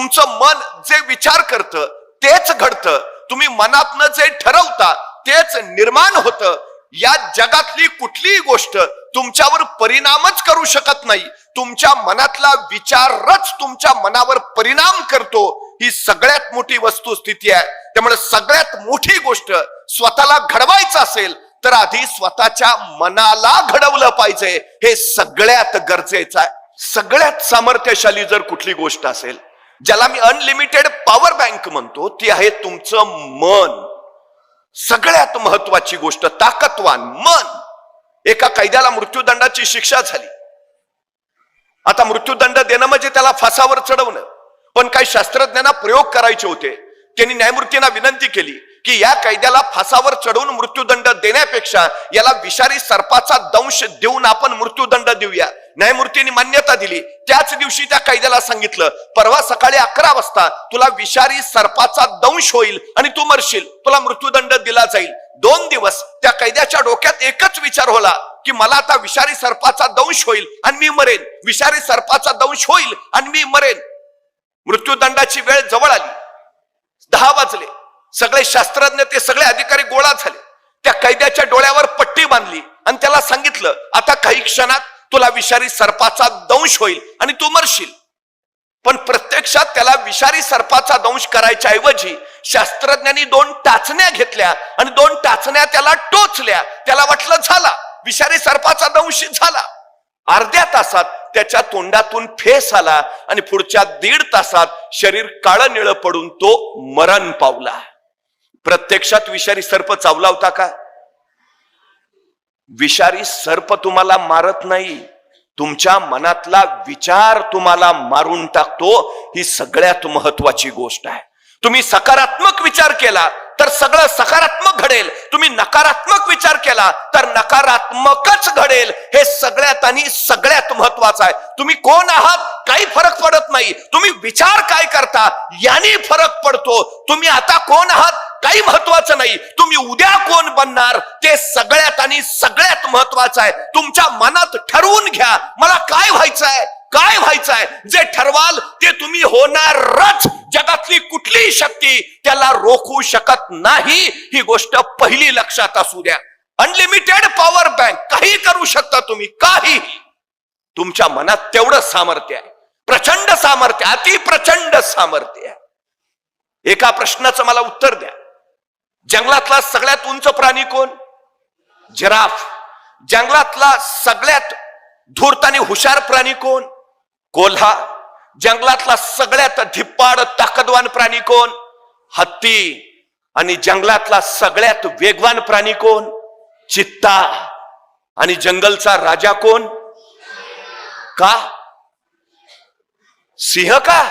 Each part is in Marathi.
तुमचं मन जे विचार करतं तेच घडतं. तुम्ही मनातनं जे ठरवता तेच निर्माण होतं. या जगातली कुठलीही गोष्ट तुमच्यावर परिणामच करू शकत नाही. तुमच्या मनातला विचारच तुमच्या मनावर परिणाम करतो. ही सगळ्यात मोठी वस्तुस्थिती आहे. त्यामुळे सगळ्यात मोठी गोष्ट स्वतःला घडवायचं असेल तर आधी स्वतःच्या मनाला घडवलं पाहिजे. हे सगळ्यात गरजेचं आहे. सगळ्यात सामर्थ्यशाली जर कुठली गोष्ट असेल, ज्याला मी अनलिमिटेड पॉवर बँक म्हणतो, ती आहे तुमचं मन. सगळ्यात महत्वाची गोष्ट ताकदवान मन. एका कैद्याला मृत्यूदंडाची शिक्षा झाली. आता मृत्यूदंड देणं म्हणजे त्याला फासावर चढवणं. पण काही शास्त्रज्ञांना प्रयोग करायचे होते. त्यांनी न्यायमूर्तींना विनंती केली की या कैद्याला फासावर चढवून मृत्यूदंड देण्यापेक्षा याला विषारी सर्पाचा दंश देऊन आपण मृत्यूदंड देऊया. न्यायमूर्तींनी मान्यता दिली. त्याच दिवशी त्या कैद्याला सांगितलं, परवा सकाळी 11 वाजता तुला विषारी सर्पाचा दंश होईल आणि तू मरशील, तुला मृत्यूदंड दिला जाईल. 2 दिवस त्या कैद्याच्या डोक्यात एकच विचार होला की मला आता विषारी सर्पाचा दंश होईल आणि मी मरेन, विषारी सर्पाचा दंश होईल आणि मी मरेन. मृत्यूदंडाची वेळ जवळ आली. 10 वाजले. सगळे शास्त्रज्ञ ते सगळे अधिकारी गोळा झाले. त्या कैद्याच्या डोळ्यावर पट्टी बांधली आणि त्याला सांगितलं, आता काही क्षणात तुला विषारी सर्पाचा दंश होईल आणि तू मरशील. पण प्रत्यक्षात त्याला विषारी सर्पाचा दंश करायच्या ऐवजी शास्त्रज्ञांनी 2 टाचण्या घेतल्या आणि 2 टाचण्या त्याला टोचल्या. त्याला वाटलं झाला, विषारी सर्पाचा दंश झाला. अर्ध्या तासात त्याच्या तोंडातून फेस आला आणि पुढच्या 1.5 तासात शरीर काळं निळं पडून तो मरण पावला. प्रत्यक्षात विषारी सर्प चावला होता का? विषारी सर्प तुम्हाला मारत नाही, तुमच्या मनातला विचार तुम्हाला मारून टाकतो. ही सगळ्यात महत्वाची गोष्ट आहे. तुम्ही सकारात्मक विचार केला तर सगळं सकारात्मक घडेल. तुम्ही नकारात्मक विचार केला तर नकारात्मकच घडेल. हे सगळ्यात आणि सगळ्यात महत्वाचं आहे. तुम्ही कोण आहात काही फरक पडत नाही, तुम्ही विचार काय करता याने फरक पडतो. तुम्ही आता कोण आहात काही महत्वाचं नाही, तुम्ही उद्या कोण बनणार ते सगळ्यात आणि सगळ्यात महत्वाचं आहे. तुमच्या मनात ठरवून घ्या, मला काय व्हायचंय, काय व्हायचंय. जे ठरवाल ते तुम्ही होणारच. जगातली कुठलीही शक्ती त्याला रोखू शकत नाही. ही गोष्ट पहिली लक्षात असू द्या. अनलिमिटेड पॉवर बँक, काही करू शकता तुम्ही, काही. तुमच्या मनात तेवढं सामर्थ्य आहे, प्रचंड सामर्थ्य, अति प्रचंड सामर्थ्य आहे. एका प्रश्नाचं मला उत्तर द्या. जंगलातला सगळ्यात उंच प्राणी कोण? जिराफ. जंगलातला सगळ्यात धूर्त आणि हुशार प्राणी कोण? कोल्हा. जंगलातला सगळ्यात धिप्पाड ताकदवान प्राणी कोण? हत्ती. आणि जंगलातला सगळ्यात वेगवान प्राणी कोण? चित्ता. आणि जंगलचा राजा कोण? का? सिंह का?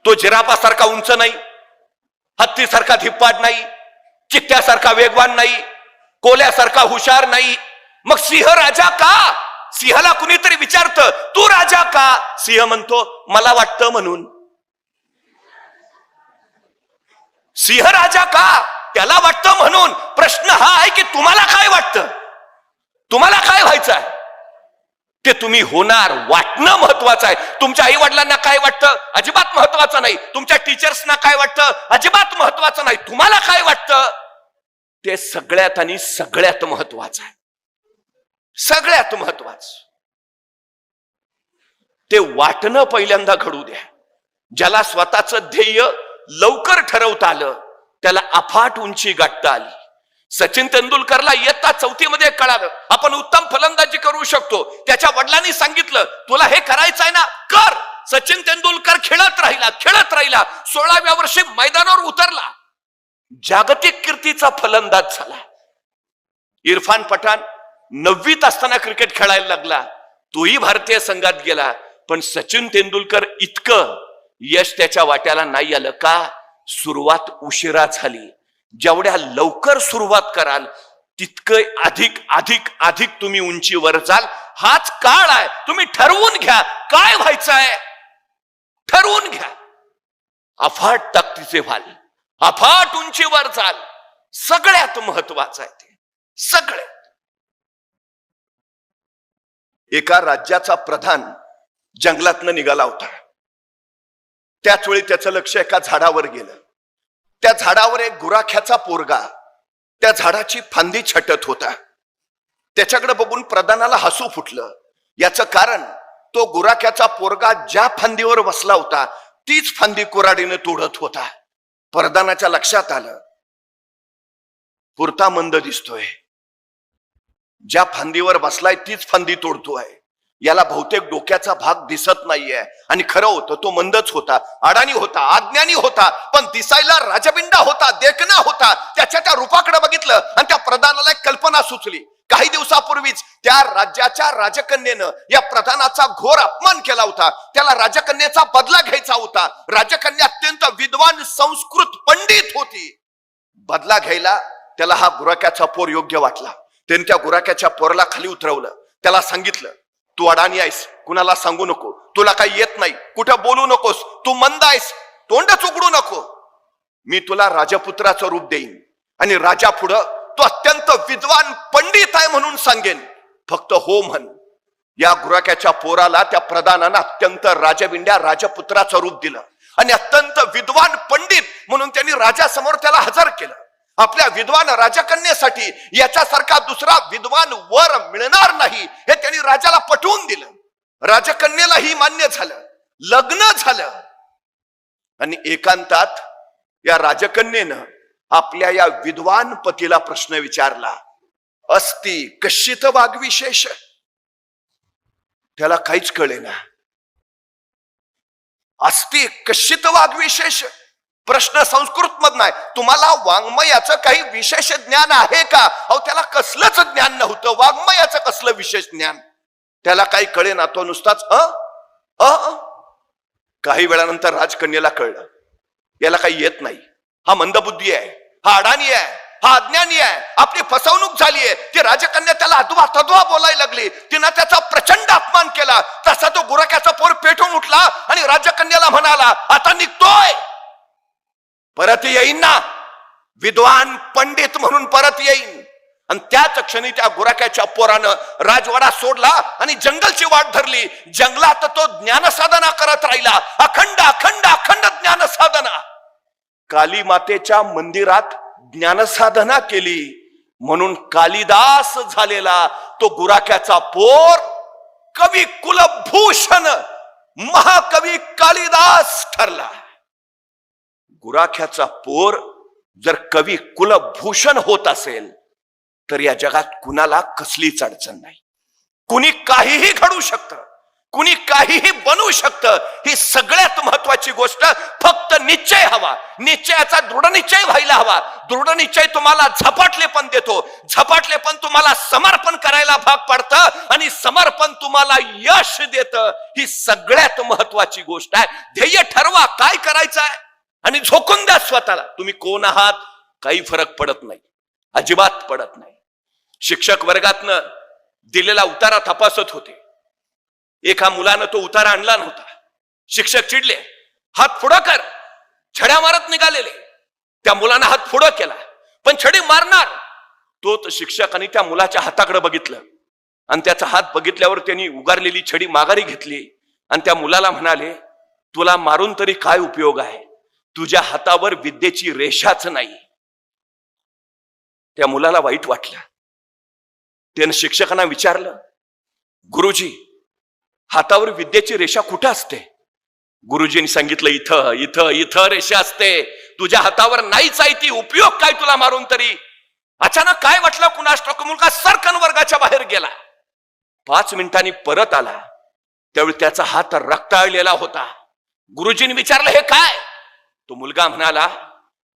तो जिराफासारखा उंच नाही, हत्तीसारखा धिप्पाड नाही, चित्त्यासारखा वेगवान नाही, कोल्यासारखा हुशार नाही. मग सिंह राजा का? सिंहाला कुणीतरी विचारतं, तू राजा का? सिंह म्हणतो, मला वाटतं म्हणून. सिंह राजा का? त्याला वाटतं म्हणून. प्रश्न हा आहे की तुम्हाला काय वाटतं, तुम्हाला काय व्हायचं आहे ते तुम्ही होणार. वाटणं महत्वाचं आहे. तुमच्या आई वडिलांना काय वाटतं अजिबात महत्वाचं नाही, तुमच्या टीचर्सना काय वाटतं अजिबात महत्वाचं नाही. तुम्हाला काय वाटतं ते सगळ्यात आणि सगळ्यात महत्वाचं आहे. सगळ्यात महत्वाचं ते वाटणं पहिल्यांदा घडू द्या. ज्याला स्वतःचं ध्येय लवकर ठरवता आलं त्याला अफाट उंची गाठता आली. सचिन तेंडुलकरला इयत्ता 4थी मध्ये कळालं आपण उत्तम फलंदाजी करू शकतो. त्याच्या वडिलांनी सांगितलं, तुला हे करायचं आहे ना, कर. सचिन तेंडुलकर खेळत राहिला, खेळत राहिला. 16व्या वर्षी मैदानावर उतरला, जागतिक कीर्तीचा फलंदाज झाला. इरफान पठाण 9वीत असताना क्रिकेट खेळायला लागला, तोही भारतीय संघात गेला. पण सचिन तेंडुलकर इतकं यश त्याच्या वाट्याला नाही आलं का? सुरुवात उशिरा झाली. जेवढ्या लवकर सुरुवात कराल तितकं अधिक अधिक अधिक तुम्ही उंचीवर जाल. हाच काळ आहे. तुम्ही ठरवून घ्या काय व्हायचंय, ठरवून घ्या. अफाट ताकदीचे व्हाल, अफाट उंचीवर जाल. सगळ्यात महत्वाचं आहे ते. सगळ्यात. एका राज्याचा प्रधान जंगलातनं निघाला होता. त्याच वेळी त्याचं लक्ष एका झाडावर गेलं. त्या झाडावर एक गुराख्याचा पोरगा त्या झाडाची फांदी छटत होता. त्याच्याकडे बघून प्रधानाला हसू फुटलं. याचं कारण तो गुराख्याचा पोरगा ज्या फांदीवर बसला होता तीच फांदी कुऱ्हाडीने तोडत होता. प्रधानाच्या लक्षात आलं, पुरता मंद दिसतोय, ज्या फांदीवर बसलाय तीच फांदी तोडतोय, याला बहुतेक डोक्याचा भाग दिसत नाहीये. आणि खरं होतं तो मंदच होता, अडाणी होता, अज्ञानी होता, पण दिसायला राजबिंडा होता, देखणा होता. त्याच्या त्या रूपाकडे बघितलं आणि त्या प्रधानाला एक कल्पना सुचली. काही दिवसापूर्वीच त्या राज्याच्या राजकन्येनं या प्रधानाचा घोर अपमान केला होता. त्याला राजकन्येचा बदला घ्यायचा होता. राजकन्या अत्यंत विद्वान संस्कृत पंडित होती. बदला घ्यायला त्याला हा गुराख्याचा पोर योग्य वाटला. त्याने त्या गुराख्याच्या पोरला खाली उतरवलं. त्याला सांगितलं, तू अडाणी आहेस, कुणाला सांगू नको, तुला काही येत नाही, कुठं बोलू नकोस, तू मंद आहेस, तोंडच उघडू नको. मी तुला राजपुत्राचं रूप देईन आणि राजा पुढं तो अत्यंत विद्वान पंडित आहे म्हणून सांगेन, फक्त हो म्हण. या गुराख्याच्या पोराला त्या प्रधानानं अत्यंत राजबिंड्या राजपुत्राचं रूप दिलं आणि अत्यंत विद्वान पंडित म्हणून त्यांनी राजासमोर त्याला हजर केलं. आपल्या विद्वान राजकन्येसाठी याच्यासारखा दुसरा विद्वान वर मिळणार नाही हे त्यांनी राजाला पटवून दिलं. राजकन्येलाही मान्य झालं, लग्न झालं. आणि एकांतात या राजकन्येनं आपल्या या विद्वान पतीला प्रश्न विचारला, अस्ति कश्चित वाग्विशेष. त्याला काहीच कळेना. अस्ति कश्चित वाग्विशेष, प्रश्न संस्कृत मधला आहे. तुम्हाला वाङ्मयाचं काही विशेष ज्ञान आहे का? अहो त्याला कसलंच ज्ञान नव्हतं, वाङ्मयाचं कसलं विशेष ज्ञान. त्याला काही कळेना, तो नुसताच काही वेळानंतर राजकन्येला कळलं, याला काही येत नाही, हा मंदबुद्धी आहे, हा अडाणी आहे, हा अज्ञानी आहे, आपली फसवणूक झाली आहे. ती राजकन्या त्याला अथवा तद्वा बोलायला लागली. तिनं त्याचा प्रचंड अपमान केला. तसा तो गुराख्याचा पोर पेटून उठला आणि राजकन्याला म्हणाला, आता निघतोय, परत येईन ना, विद्वान पंडित म्हणून परत येईन. आणि त्याच क्षणी त्या गुराख्याच्या पोरानं राजवाडा सोडला आणि जंगलची वाट धरली. जंगलात तो ज्ञानसाधना करत राहिला, अखंड अखंड अखंड ज्ञानसाधना. काली मातेच्या मंदिरात ज्ञानसाधना केली म्हणून कालिदास झालेला तो गुराख्याचा पोर कवी कुलभूषण महाकवी कालिदास ठरला. गुराख्याचा पोर जर कवी कुलभूषण होत असेल तर या जगात कुणाला कसलीच अडचण नाही. कुणी काहीही घडू शकतं, कुणी काहीही बनवू शकतं. ही सगळ्यात महत्वाची गोष्ट, फक्त निश्चय हवा. निश्चयाचा दृढ निश्चय व्हायला हवा. दृढ निश्चय तुम्हाला झपाटलेपण देतो, झपाटलेपण तुम्हाला समर्पण करायला भाग पाडतं आणि समर्पण तुम्हाला यश देतं. ही सगळ्यात महत्वाची गोष्ट आहे. ध्येय ठरवा, काय करायचं आहे आणि झोकून द्या स्वतःला. तुम्ही कोण आहात काही फरक पडत नाही, अजिबात पडत नाही. शिक्षक वर्गातनं दिलेला उतारा तपासत होते. एका मुलानं तो उतारा आणला नव्हता. शिक्षक चिडले, हात पुढं कर. छड्या मारत निघालेले. त्या मुलानं हात पुढं केला, पण छडी मारणार. तो शिक्षकाने त्या मुलाच्या हाताकडे बघितलं आणि त्याचा हात बघितल्यावर त्यांनी उगारलेली छडी माघारी घेतली आणि त्या मुलाला म्हणाले, तुला मारून तरी काय उपयोग आहे, तुझ्या हातावर विद्येची रेषाच नाही. त्या मुलाला वाईट वाटलं. त्यानं शिक्षकांना विचारलं, गुरुजी हातावर विद्येची रेषा कुठं असते? गुरुजींनी सांगितलं, इथं इथं इथं रेषा असते, तुझ्या हातावर नाहीच आहे ती, उपयोग काय तुला मारून तरी. अचानक काय वाटलं कुणास ठाऊक, मुलगा सरकन वर्गाच्या बाहेर गेला. 5 मिनिटांनी परत आला. त्यावेळी त्याचा हात रक्ताळलेला होता. गुरुजींनी विचारलं, हे काय? तो मुलगा म्हणाला,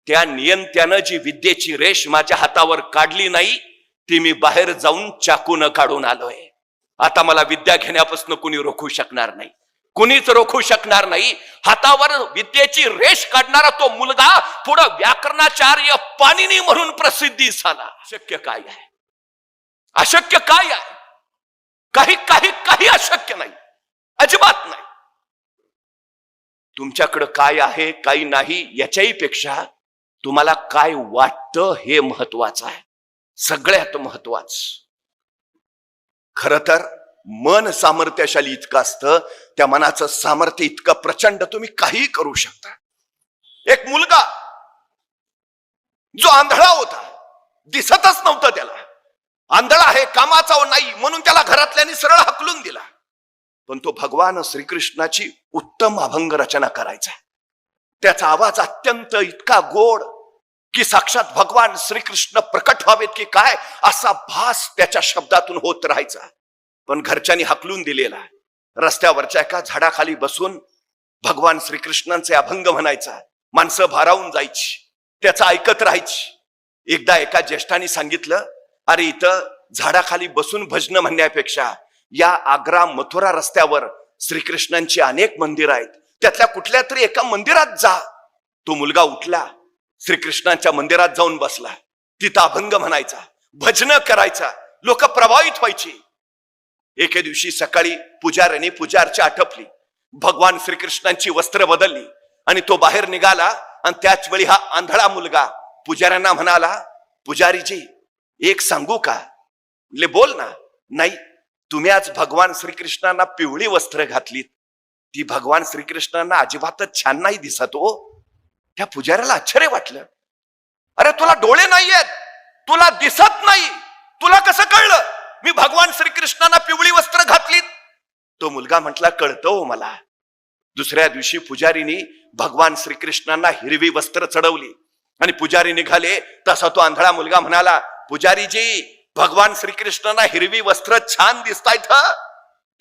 त्या नियंत्यानं जी विद्येची रेष माझ्या हातावर काढली नाही ती मी बाहेर जाऊन चाकून काढून आलोय. आता मला विद्या घेण्यापासून कुणी रोखू शकणार नाही, कुणीच रोखू शकणार नाही. हातावर विद्येची रेष काढणारा तो मुलगा पुढे व्याकरणाचार्य पाणिनी म्हणून प्रसिद्धी झाला. शक्य काय आहे? अशक्य काय आहे? काही काही काही अशक्य नाही, अजिबात नाही. तुमच्याकडे काय आहे काही नाही याच्याही पेक्षा तुम्हाला काय वाटतं हे महत्वाचं आहे, सगळ्यात महत्वाचं. खर तर मन सामर्थ्यशाली इतकं असतं, त्या मनाचं सामर्थ्य इतकं प्रचंड, तुम्ही काही करू शकता. एक मुलगा जो आंधळा होता, दिसतच नव्हतं त्याला, आंधळा आहे, कामाचा नाही म्हणून त्याला घरातल्यांनी सरळ हाकलून दिला. पण तो भगवान श्रीकृष्णाची उत्तम अभंग रचना करायचा. त्याचा आवाज अत्यंत इतका गोड की साक्षात भगवान श्रीकृष्ण प्रकट व्हावेत की काय असा भास त्याच्या शब्दातून होत राहायचा. पण घरच्यांनी हाकलून दिलेला. रस्त्यावरच्या एका झाडाखाली बसून भगवान श्रीकृष्णांचे अभंग म्हणायचा. माणसं भारावून जायची, त्याचं ऐकत राहायची. एकदा एका ज्येष्ठाने सांगितलं, अरे इथं झाडाखाली बसून भजन म्हणण्यापेक्षा या आग्रा मथुरा रस्त्यावर श्रीकृष्णांची अनेक मंदिर आहेत, त्यातल्या कुठल्या तरी एका मंदिरात जा. तो मुलगा उठला, श्रीकृष्णांच्या मंदिरात जाऊन बसला. तिथं अभंग म्हणायचा, भजन करायचा, लोक प्रभावित व्हायची. एके दिवशी सकाळी पुजाऱ्याने पूजार्चा आटपली, भगवान श्रीकृष्णांची वस्त्र बदलली आणि तो बाहेर निघाला. आणि त्याच वेळी हा आंधळा मुलगा पुजाऱ्यांना म्हणाला, पुजारीजी एक सांगू का? ले बोल ना. नाही, तुम्ही आज भगवान श्रीकृष्णांना पिवळी वस्त्र घातलीत, ती भगवान श्रीकृष्णांना अजिबातच छान नाही दिसत हो. त्या पुजाऱ्याला आश्चर्य वाटलं. अरे तुला डोळे नाहीयेत, तुला दिसत नाही, तुला कसं कळलं मी भगवान श्रीकृष्णांना पिवळी वस्त्र घातलीत? तो मुलगा म्हटला, कळतं हो मला. दुसऱ्या दिवशी पुजारीनी भगवान श्रीकृष्णांना हिरवी वस्त्र चढवली आणि पुजारी निघाले. तसा तो आंधळा मुलगा म्हणाला, पुजारीजी भगवान श्रीकृष्णांना हिरवी वस्त्र छान दिसतायत.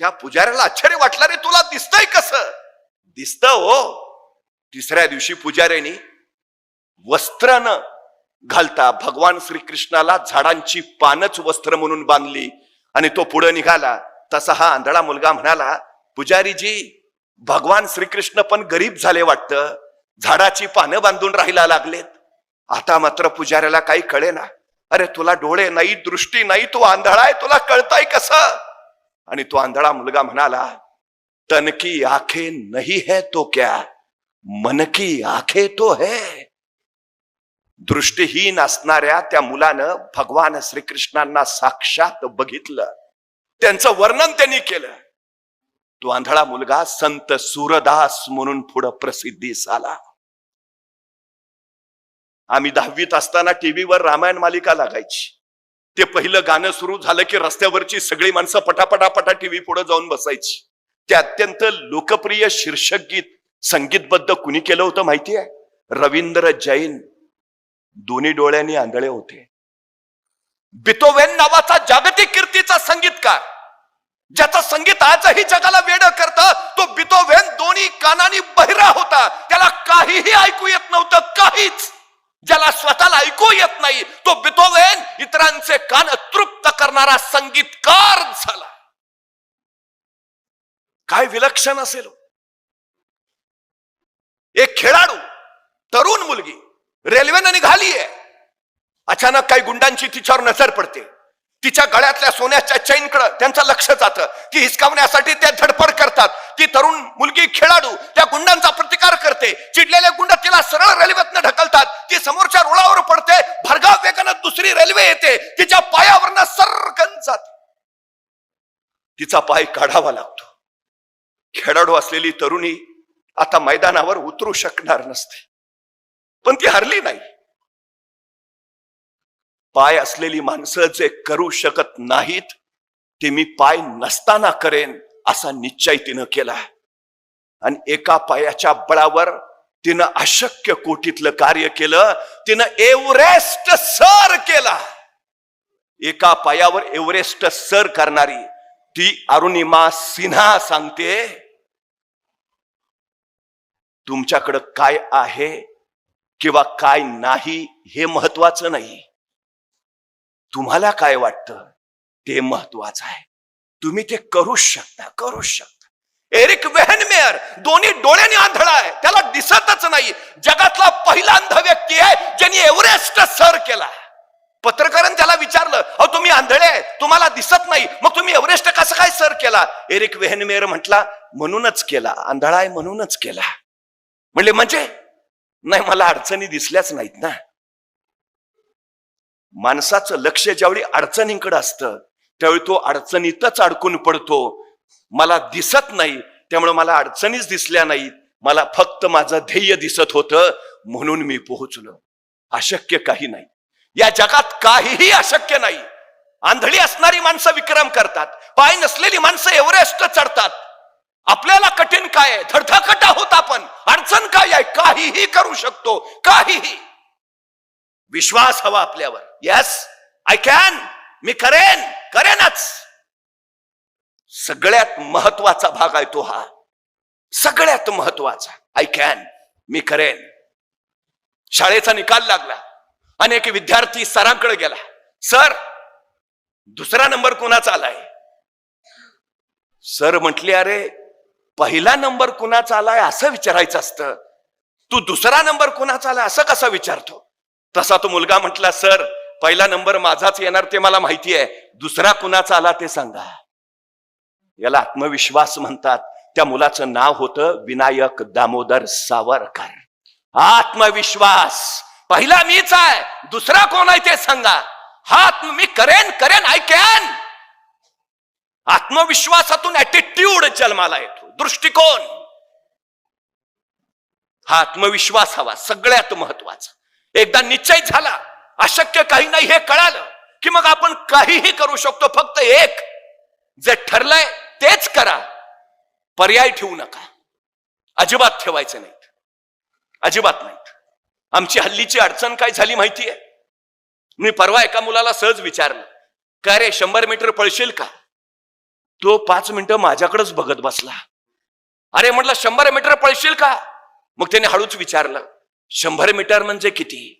त्या पुजाऱ्याला आश्चर्य वाटलं, रे तुला दिसतंय कसं? दिसतं हो. तिसऱ्या दिवशी पुजाऱ्याने वस्त्र न घालता भगवान श्रीकृष्णाला झाडांची पानच वस्त्र म्हणून बांधली आणि तो पुढे निघाला. तसा हा आंधळा मुलगा म्हणाला, पुजारीजी भगवान श्रीकृष्ण पण गरीब झाले वाटतं, झाडाची पानं बांधून राहायला लागलेत. आता मात्र पुजाऱ्याला काही कळेना. अरे तुला डोळे नाही, दृष्टी नाही, तू आंधळा आहे, तुला कळताय कसं? आणि तो आंधळा मुलगा म्हणाला, तन की आंखें नहीं है तो क्या, मन की आंखें तो है. दृष्टीहीन असणाऱ्या त्या मुलानं भगवान श्रीकृष्णांना साक्षात बघितलं, त्यांचं वर्णन त्यांनी केलं. तो आंधळा मुलगा संत सूरदास म्हणून पुढे प्रसिद्धीस आला. आम्ही 10वीत असताना टीव्हीवर रामायण मालिका लागायची. ते पहिलं गाणं सुरू झालं की रस्त्यावरची सगळी माणसं पटापटापटा टीव्ही पुढे जाऊन बसायची. ते अत्यंत लोकप्रिय शीर्षक गीत संगीतबद्ध कुणी केलं होतं माहितीये? रवींद्र जैन. दोन्ही डोळ्यांनी आंधळे होते. बिथोवेन नावाचा जागतिक कीर्तीचा संगीतकार, ज्याचं संगीत आजही जगाला वेडं करतं, तो बिथोवेन दोन्ही कानांनी बहिरा होता. त्याला काहीही ऐकू येत नव्हतं, काहीच. ज्याला स्वतःला ऐकू येत नाही तो बिथोवेन इतरांचे कान तृप्त करणारा संगीतकार झाला. काय विलक्षण असेल. एक खेळाडू तरुण मुलगी रेल्वेने निघालीये. अचानक काही गुंडांची तिच्यावर नजर पडते. तिच्या गळ्यातल्या सोन्याच्या चैनकडे त्यांचं लक्ष जातं. ती हिसकावण्यासाठी ते धडपड करतात. ती तरुण मुलगी खेळाडू त्या गुंडांचा प्रतिकार करते. चिडलेले गुंड तिला सरळ रेल्वेतनं ढकलतात. ती समोरच्या रुळावर पडते. भरधाव वेगानं दुसरी रेल्वे येते. तिच्या पायावरनं सरकन जाते. तिचा पाय काढावा लागतो. खेळाडू असलेली तरुणी आता मैदानावर उतरू शकणार नसते, पण ती हरली नाही. पाय असलेली माणसं जे करू शकत नाहीत ते मी पाय नसताना करेन असा निश्चय तिनं केला. आणि एका पायाच्या बळावर तिनं अशक्य कोटीतलं कार्य केलं. तिनं एव्हरेस्ट सर केला. एका पायावर एव्हरेस्ट सर करणारी ती अरुणिमा सिन्हा सांगते, तुमच्याकडं काय आहे किंवा काय नाही हे महत्वाचं नाही, तुम्हाला काय वाटतं ते महत्वाचं आहे. तुम्ही ते करूच शकता, करूच शकता. एरिक वेहनमेयर दोन्ही डोळ्यांनी आंधळा आहे, त्याला दिसतच नाही. जगातला पहिला अंध व्यक्ती आहे ज्यांनी एव्हरेस्ट सर केला. पत्रकारांनी त्याला विचारलं, अहो तुम्ही आंधळे आहे, तुम्हाला दिसत नाही, मग तुम्ही एव्हरेस्ट कसं काय सर केला? एरिक वेहनमेयर म्हटला, म्हणूनच केला, आंधळा आहे म्हणूनच केला. म्हणले म्हणजे? नाही, मला अडचणी दिसल्याच नाहीत ना. माणसाचं लक्ष ज्यावेळी अडचणींकडे असतं त्यावेळी तो अडचणीतच अडकून पडतो. मला दिसत नाही, त्यामुळे मला अडचणीच दिसल्या नाहीत, मला फक्त माझं ध्येय दिसत होतं, म्हणून मी पोहोचलो. अशक्य काही नाही, या जगात काहीही अशक्य नाही. आंधळी असणारी माणसं विक्रम करतात, पाय नसलेली माणसं एव्हरेस्ट चढतात. आपल्याला कठीण काय आहे? धडधकट आहोत आपण. अडचण काय आहे? काहीही करू शकतो, काहीही. विश्वास हवा आपल्यावर. येस, आय कॅन, मी करेनच. सगळ्यात महत्वाचा भाग आहे तो हा, सगळ्यात महत्वाचा. आय कॅन, मी करेन. शाळेचा निकाल लागला, अनेक विद्यार्थी सरांकडे गेला. सर, दुसरा नंबर कोणाचा आलाय? सर म्हटले, अरे पहिला नंबर कुणाचा आलाय असं विचारायचं असतं, तू दुसरा नंबर कुणाचा आलाय असं कसं विचारतो? तसा तो मुलगा म्हटला, सर पहिला नंबर माझाच येणार ते मला माहिती आहे, दुसरा कुणाचा आला ते सांगा. याला आत्मविश्वास म्हणतात. त्या मुलाचं नाव होतं विनायक दामोदर सावरकर. आत्मविश्वास. पहिला मीच आहे, दुसरा कोण आहे ते सांगा. हा मी करेन, आय कॅन. आत्मविश्वासातून ऍटिट्यूड जन्माला येतो, दृष्टिकोन. हा आत्मविश्वास हवा, सगळ्यात महत्वाचा. एकदा निश्चय झाला, अशक्य काही नाही हे कळालं, की मग आपण काहीही करू शकतो. फक्त एक, जे ठरलंय तेच करा. पर्याय ठेवू नका, अजिबात ठेवायचे नाहीत, अजिबात नाहीत. आमची हल्लीची अडचण काय झाली माहितीये? मी परवा एका मुलाला सहज विचारलं, काय रे 100 मीटर पळशील का? तो 5 मिनिटं माझ्याकडेच बघत बसला. अरे म्हटलं 100 मीटर पळशील का? मग त्याने हळूच विचारलं, 100 मीटर म्हणजे किती?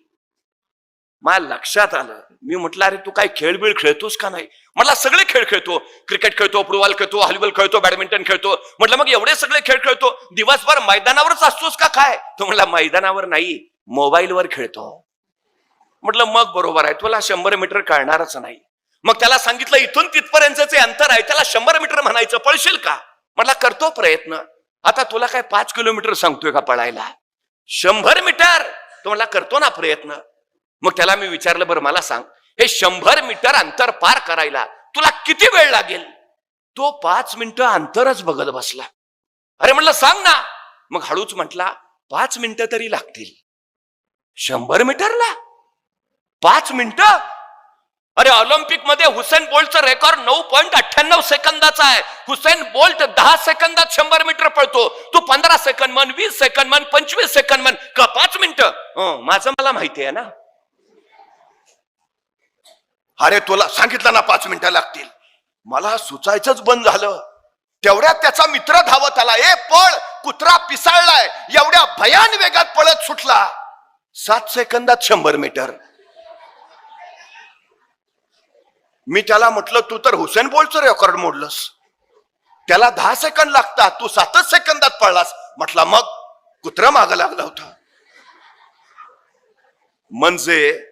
मला लक्षात आलं. मी म्हटलं, अरे तू काय खेळबिळ खेळतोस का नाही? म्हटलं सगळे खेळ खेळतो, क्रिकेट खेळतो, फुटबॉल खेळतो, व्हॉलीबॉल खेळतो, बॅडमिंटन खेळतो. म्हटलं मग एवढे सगळे खेळ खेळतो, दिवसभर मैदानावरच असतोस का काय? तो म्हटला, मैदानावर नाही, मोबाईलवर खेळतो. म्हटलं मग बरोबर आहे, तुला 100 मीटर कळणारच नाही. मग त्याला सांगितलं, इथून तिथपर्यंतचे अंतर आहे, त्याला 100 मीटर म्हणायचं, पळशील का? म्हटलं करतो प्रयत्न. आता तुला काय 5 किलोमीटर सांगतोय का पळायला? 100 मीटर. तो म्हटला करतो ना प्रयत्न. मग त्याला मी विचारलं, बरं मला सांग, हे 100 मीटर अंतर पार करायला तुला किती वेळ लागेल? तो 5 मिनिटं अंतरच बघत बसला. अरे म्हटलं सांग ना. मग हळूच म्हटला, 5 मिनिटं तरी लागतील. 100 मीटरला 5 मिनिटं? अरे ऑलिम्पिक मध्ये हुसेन बोल्टचं रेकॉर्ड 9.98 सेकंदाचा आहे. हुसेन बोल्ट 10 सेकंदात 100 मीटर पळतो. तू 15 सेकंद म्हण, 20 सेकंद म्हण, 25 सेकंद म्हण, का 5 मिनिटं? माझं मला माहिती आहे ना. अरे तुला सांगितलं ना 5 मिनिटं लागतील. मला सुचायचंच बंद झालं. तेवढ्यात त्याचा मित्र धावत आला. ए पळ, कुत्रा पिसाळलाय. एवढ्या भयान वेगात पळत सुटला. 7 सेकंदात 100 मीटर. मी त्याला म्हटलं, तू तर हुसेन बोल्टचं रेकॉर्ड मोडलंस. त्याला 10 सेकंद लागतात, तू 7 सेकंदात पळलास. म्हटला मग कुत्रा मागं लागला होता. म्हणजे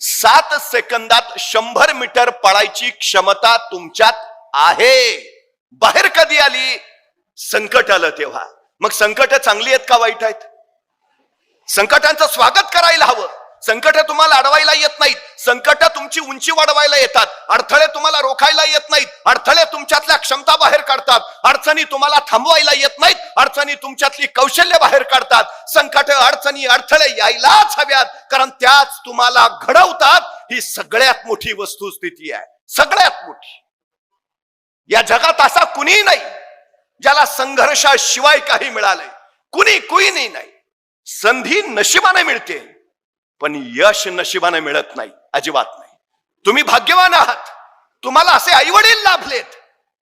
7 सेकंदात 100 मीटर पळायची क्षमता तुमच्यात आहे. बाहेर कधी आली? संकट आलं तेव्हा. मग संकट चांगली आहेत का वाईट आहेत? संकटांचं स्वागत करायला हवं. संकट तुम्हाला अडवायला येत नाहीत, संकट तुमची उंची वाढवायला येतात. अडथळे तुम्हाला रोखायला येत नाहीत, अडथळे तुमच्यातल्या क्षमता बाहेर काढतात. अडचणी तुम्हाला थांबवायला येत नाहीत, अडचणी तुमच्यातली कौशल्य बाहेर काढतात. संकट, अडचणी, अडथळे यायलाच हव्यात, कारण त्याच तुम्हाला घडवतात. ही सगळ्यात मोठी वस्तुस्थिती आहे, सगळ्यात मोठी. या जगात असा कुणी नाही ज्याला संघर्षाशिवाय काही मिळालंय. कुणी नाही. संधी नशिबाने मिळते, पण यश नशिबाने मिळत नाही, अजिबात नाही. तुम्ही भाग्यवान आहात. तुम्हाला असे आईवडील लाभलेत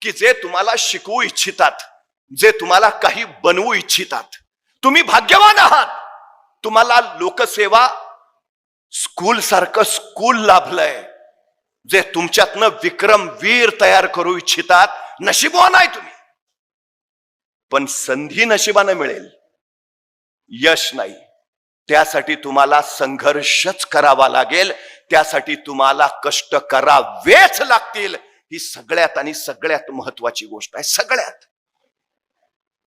की जे तुम्हाला शिकवू इच्छितात, जे तुम्हाला काही बनवू इच्छितात. तुम्ही भाग्यवान आहात. तुम्हाला लोकसेवा स्कूल सारखं स्कूल लाभलंय, जे तुमच्यातनं विक्रमवीर तयार करू इच्छितात. नशीबवान आहे तुम्ही. पण संधी नशिबाने मिळेल, यश नाही. त्यासाठी तुम्हाला संघर्षच करावा लागेल, त्यासाठी तुम्हाला कष्ट करावेच लागतील. ही सगळ्यात आणि सगळ्यात महत्वाची गोष्ट आहे, सगळ्यात.